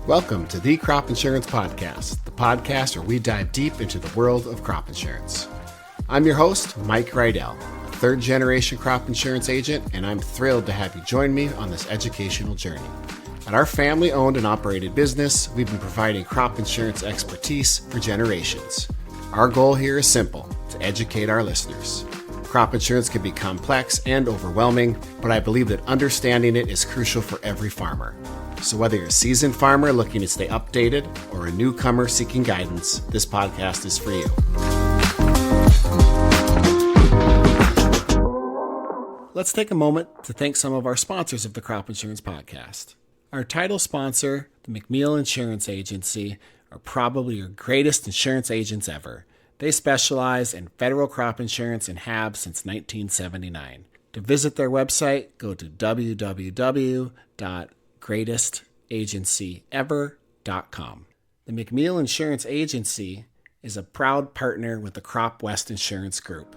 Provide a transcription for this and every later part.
Welcome to the Crop Insurance Podcast, the podcast where we dive deep into the world of crop insurance. I'm your host, Mike Rydell, a third-generation crop insurance agent, and I'm thrilled to have you join me on this educational journey. At our family-owned and operated business, we've been providing crop insurance expertise for generations. Our goal here is simple, to educate our listeners. Crop insurance can be complex and overwhelming, but I believe that understanding it is crucial for every farmer. So whether you're a seasoned farmer looking to stay updated or a newcomer seeking guidance, this podcast is for you. Let's take a moment to thank some of our sponsors of the Crop Insurance Podcast. Our title sponsor, the McNeil Insurance Agency, are probably your greatest insurance agents ever. They specialize in federal crop insurance and have since 1979. To visit their website, go to www.greatestagencyever.com. The McNeil Insurance Agency is a proud partner with the Crop West Insurance Group.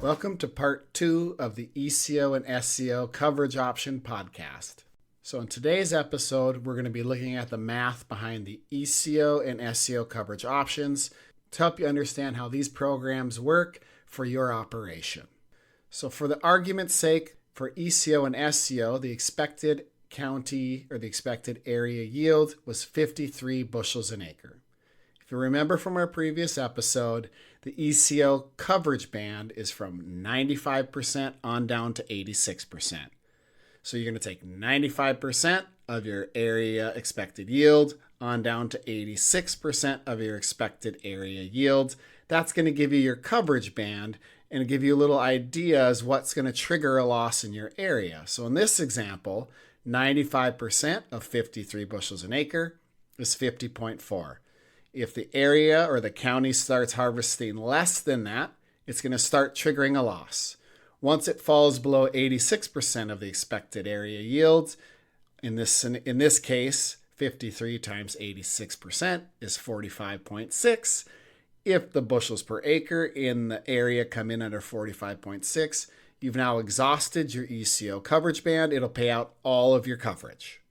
Welcome to part 2 of the ECO and SCO coverage option podcast. So in today's episode, we're going to be looking at the math behind the ECO and SCO coverage options to help you understand how these programs work for your operation. So for the argument's sake, for ECO and SCO, the expected county or the expected area yield was 53 bushels an acre. If you remember from our previous episode, the ECO coverage band is from 95% on down to 86%. So you're going to take 95% of your area expected yield on down to 86% of your expected area yield. That's going to give you your coverage band and give you a little idea as what's going to trigger a loss in your area. So in this example, 95% of 53 bushels an acre is 50.4. If the area or the county starts harvesting less than that, it's going to start triggering a loss. Once it falls below 86% of the expected area yields, in this case, 53 times 86% is 45.6. If the bushels per acre in the area come in under 45.6, you've now exhausted your ECO coverage band. It'll pay out all of your coverage.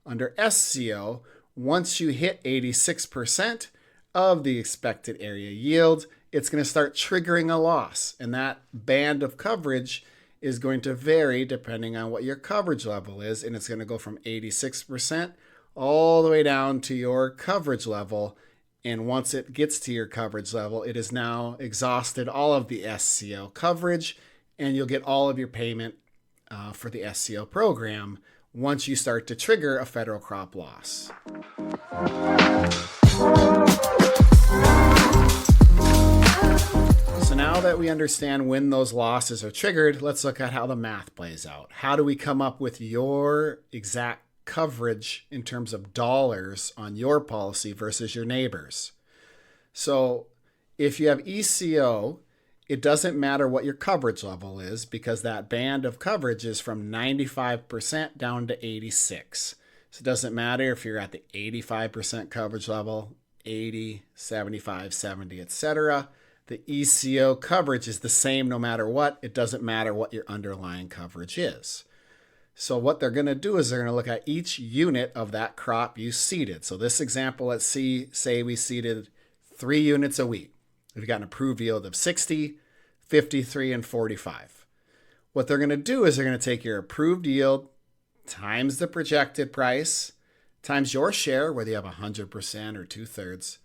Under SCO, once you hit 86% of the expected area yield, it's going to start triggering a loss. And that band of coverage is going to vary depending on what your coverage level is. And it's going to go from 86% all the way down to your coverage level. And once it gets to your coverage level, it has now exhausted all of the SCO coverage. And you'll get all of your payment for the SCO program once you start to trigger a federal crop loss. So now that we understand when those losses are triggered, let's look at how the math plays out. How do we come up with your exact coverage in terms of dollars on your policy versus your neighbor's? So if you have ECO, it doesn't matter what your coverage level is because that band of coverage is from 95% down to 86. So it doesn't matter if you're at the 85% coverage level, 80, 75, 70, etc. The ECO coverage is the same no matter what. It doesn't matter what your underlying coverage is. So what they're going to do is they're going to look at each unit of that crop you seeded. So this example, let's say we seeded 3 units a week. We've got an approved yield of 60, 53, and 45. What they're going to do is they're going to take your approved yield times the projected price times your share, whether you have 100% or 2/3,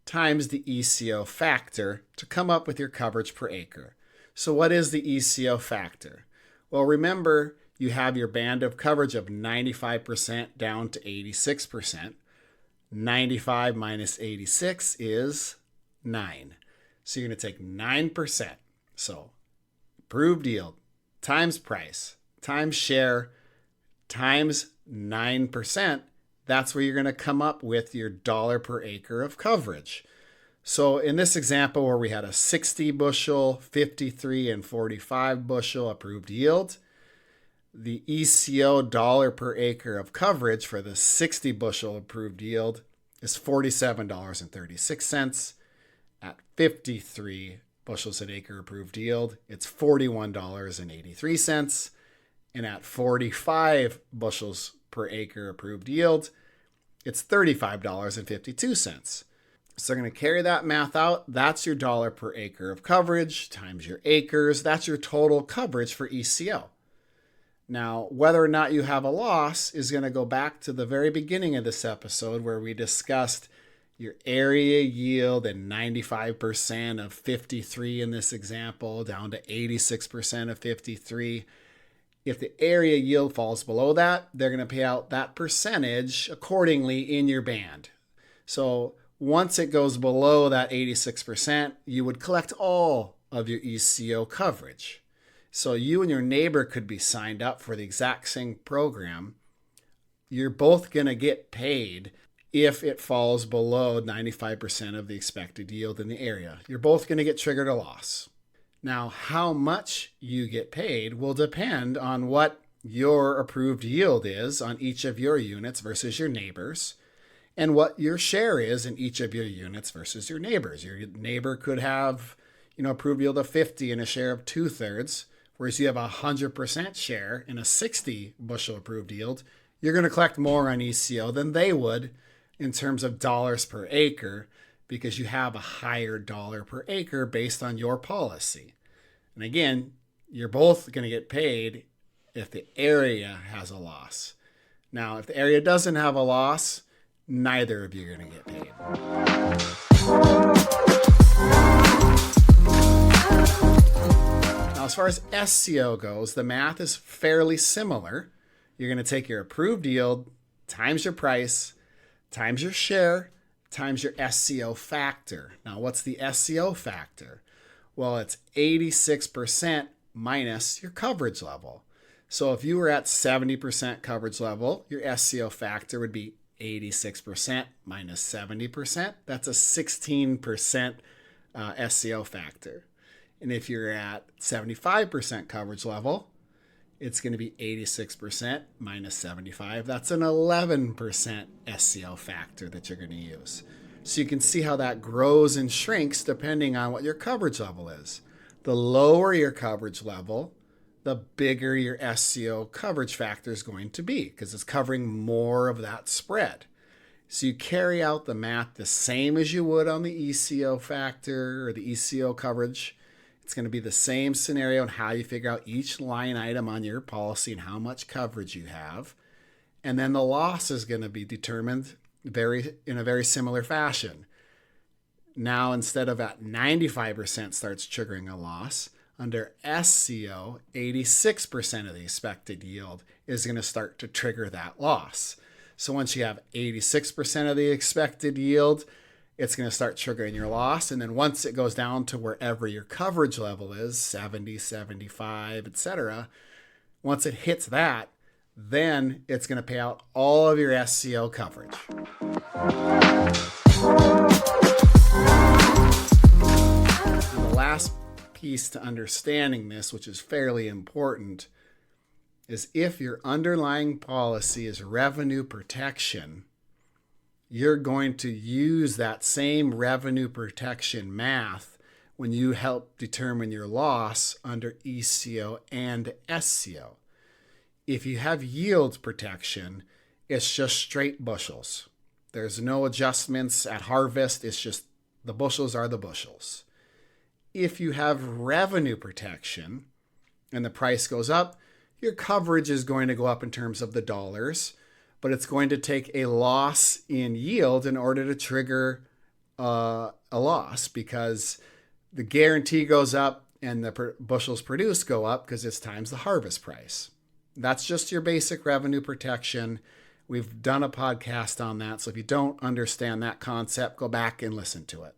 times the ECO factor to come up with your coverage per acre. So what is the ECO factor? Well, remember, you have your band of coverage of 95% down to 86%. 95 minus 86 is 9. So you're going to take 9%. So approved yield times price times share times 9%. That's where you're going to come up with your dollar per acre of coverage. So in this example where we had a 60 bushel, 53, and 45 bushel approved yield, the ECO dollar per acre of coverage for the 60 bushel approved yield is $47.36. At 53 bushels an acre approved yield, it's $41.83. And at 45 bushels per acre approved yield, it's $35.52. So they're going to carry that math out. That's your dollar per acre of coverage times your acres. That's your total coverage for ECO. Now, whether or not you have a loss is going to go back to the very beginning of this episode where we discussed your area yield and 95% of 53 in this example down to 86% of 53. If the area yield falls below that, they're going to pay out that percentage accordingly in your band. So once it goes below that 86%, you would collect all of your ECO coverage. So you and your neighbor could be signed up for the exact same program. You're both going to get paid if it falls below 95% of the expected yield in the area. You're both going to get triggered a loss. Now, how much you get paid will depend on what your approved yield is on each of your units versus your neighbors, and what your share is in each of your units versus your neighbors. Your neighbor could have, approved yield of 50 and a share of 2/3, whereas you have a 100% share in a 60 bushel approved yield. You're going to collect more on ECO than they would in terms of dollars per acre, because you have a higher dollar per acre based on your policy. And again, you're both going to get paid if the area has a loss. Now, if the area doesn't have a loss, neither of you are going to get paid. Now, as far as SCO goes, the math is fairly similar. You're going to take your approved yield times your price times your share times your SCO factor. Now, what's the SCO factor? Well, it's 86% minus your coverage level. So if you were at 70% coverage level, your SCO factor would be 86% minus 70%. That's a 16% SCO factor. And if you're at 75% coverage level, it's going to be 86% minus 75. That's an 11% SCO factor that you're going to use. So you can see how that grows and shrinks depending on what your coverage level is. The lower your coverage level, the bigger your SCO coverage factor is going to be, because it's covering more of that spread. So you carry out the math the same as you would on the ECO factor or the ECO coverage. It's going to be the same scenario and how you figure out each line item on your policy and how much coverage you have. And then the loss is going to be determined in a very similar fashion. Now, instead of at 95% starts triggering a loss, under SCO, 86% of the expected yield is going to start to trigger that loss. So once you have 86% of the expected yield, it's going to start triggering your loss. And then once it goes down to wherever your coverage level is, 70, 75, etc., once it hits that, then it's going to pay out all of your SCO coverage. And the last piece to understanding this, which is fairly important, is if your underlying policy is revenue protection, you're going to use that same revenue protection math when you help determine your loss under ECO and SCO. If you have yield protection, it's just straight bushels. There's no adjustments at harvest. It's just the bushels are the bushels. If you have revenue protection and the price goes up, your coverage is going to go up in terms of the dollars, but it's going to take a loss in yield in order to trigger a loss, because the guarantee goes up and the bushels produced go up because it's times the harvest price. That's just your basic revenue protection. We've done a podcast on that, so if you don't understand that concept, go back and listen to it.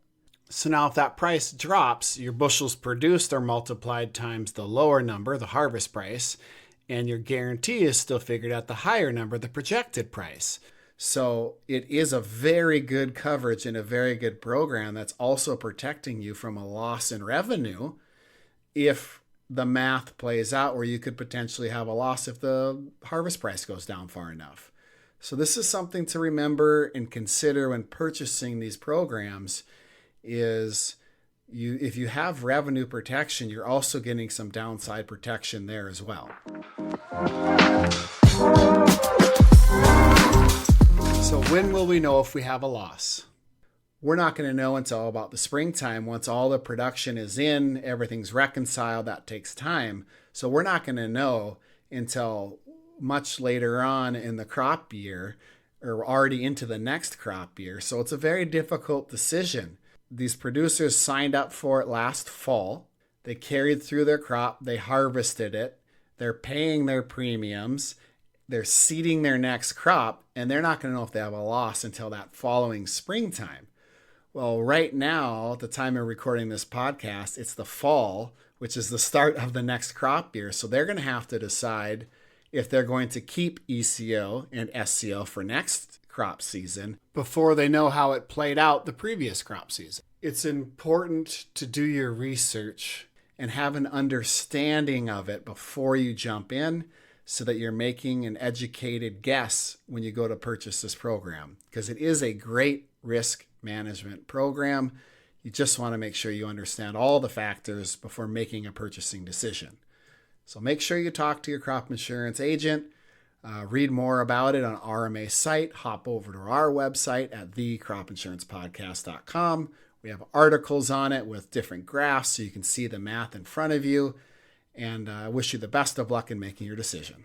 So now if that price drops, your bushels produced are multiplied times the lower number, the harvest price, and your guarantee is still figured at the higher number, the projected price. So it is a very good coverage and a very good program that's also protecting you from a loss in revenue if the math plays out where you could potentially have a loss if the harvest price goes down far enough. So this is something to remember and consider when purchasing these programs is if you have revenue protection, you're also getting some downside protection there as well. So when will we know if we have a loss? We're not going to know until about the springtime. Once all the production is in, everything's reconciled, that takes time. So we're not going to know until much later on in the crop year or already into the next crop year. So it's a very difficult decision. These producers signed up for it last fall. They carried through their crop. They harvested it. They're paying their premiums. They're seeding their next crop, and they're not going to know if they have a loss until that following springtime. Well, right now, at the time of recording this podcast, it's the fall, which is the start of the next crop year. So they're going to have to decide if they're going to keep ECO and SCO for next crop season before they know how it played out the previous crop season. It's important to do your research and have an understanding of it before you jump in so that you're making an educated guess when you go to purchase this program, because it is a great risk management program. You just want to make sure you understand all the factors before making a purchasing decision. So make sure you talk to your crop insurance agent. Read more about it on RMA's site. Hop over to our website at thecropinsurancepodcast.com. We have articles on it with different graphs so you can see the math in front of you. And I wish you the best of luck in making your decision.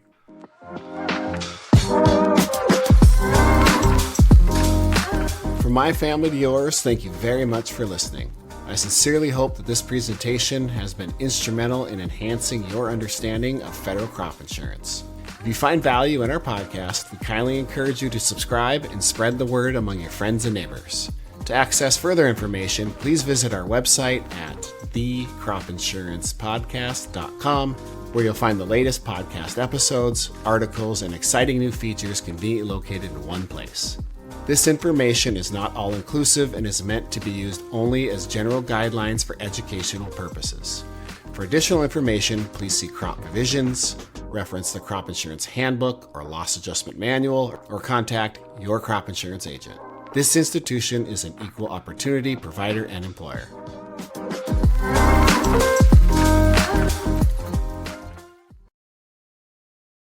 From my family to yours, thank you very much for listening. I sincerely hope that this presentation has been instrumental in enhancing your understanding of federal crop insurance. If you find value in our podcast, we kindly encourage you to subscribe and spread the word among your friends and neighbors. To access further information, please visit our website at thecropinsurancepodcast.com, where you'll find the latest podcast episodes, articles, and exciting new features conveniently located in one place. This information is not all-inclusive and is meant to be used only as general guidelines for educational purposes. For additional information, please see crop provisions, reference the Crop Insurance Handbook or Loss Adjustment Manual, or contact your crop insurance agent. This institution is an equal opportunity provider and employer.